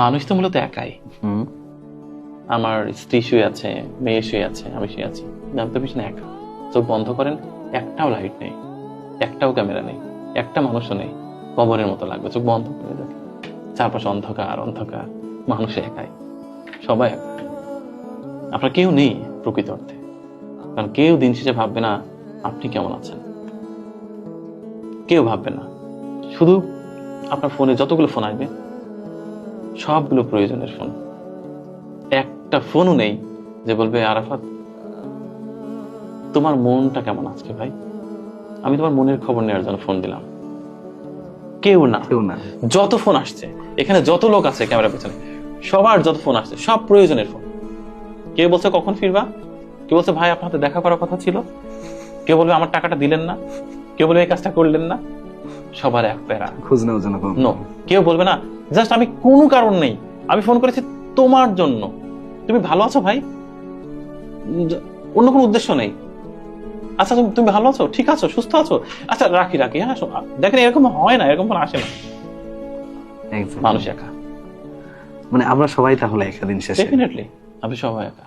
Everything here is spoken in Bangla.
মানুষ তো মূলত একাই। আমার স্ত্রী শুয়ে আছে, মেয়ে শুয়ে আছে, আমি শুয়ে আছি, আমি তো পিছনে একা। চোখ বন্ধ করেন, একটাও লাইট নেই, একটাও ক্যামেরা নেই, একটা মানুষও নেই, কবরের মতো লাগবে। চোখ বন্ধ করে দেখে চারপাশে অন্ধকার অন্ধকার, মানুষ একাই, সবাই একা। আপনার কেউ নেই প্রকৃত অর্থে, কারণ কেউ দিন শেষে ভাববে না আপনি কেমন আছেন, কেউ ভাববে না। শুধু আপনার ফোনে যতগুলো ফোন আসবে সবগুলো প্রয়োজনের ফোন, একটা ফোনও নেই যে বলবে আরাফাত তোমার মনটা কেমন আজকে ভাই, আমি তোমার মনের খবর নেওয়ার জন্য ফোন দিলাম। কেউ না, কেউ না। যত ফোন আসছে এখানে, যত লোক আছে ক্যামেরার পেছনে, সবার যত ফোন আসছে সব প্রয়োজনের ফোন। কেউ বলছে কখন ফিরবা, কেউ বলছে ভাই আপনার হাতে দেখা করার কথা ছিল, কেউ বলবে আমার টাকাটা দিলেন না, কেউ বলবে এই কাজটা করলেন না। সবার এক প্যারা, খোঁজ নেওয়ার জন্য নো। কেউ বলবে না জাস্ট আমি কোনো কারণ নেই আমি ফোন করেছি তোমার জন্য, তুমি ভালো আছো ভাই, অন্য কোনো উদ্দেশ্য নেই। আচ্ছা তুমি ভালো আছো, ঠিক আছো, সুস্থ আছো, আচ্ছা রাখি রাখি, হ্যাঁ। দেখেন এরকম হয় না, এরকম ফোন আসে না। মানুষ একা, মানে আমরা সবাই তাহলে একা দিন শেষে। ডেফিনেটলি আমি সবাই একা।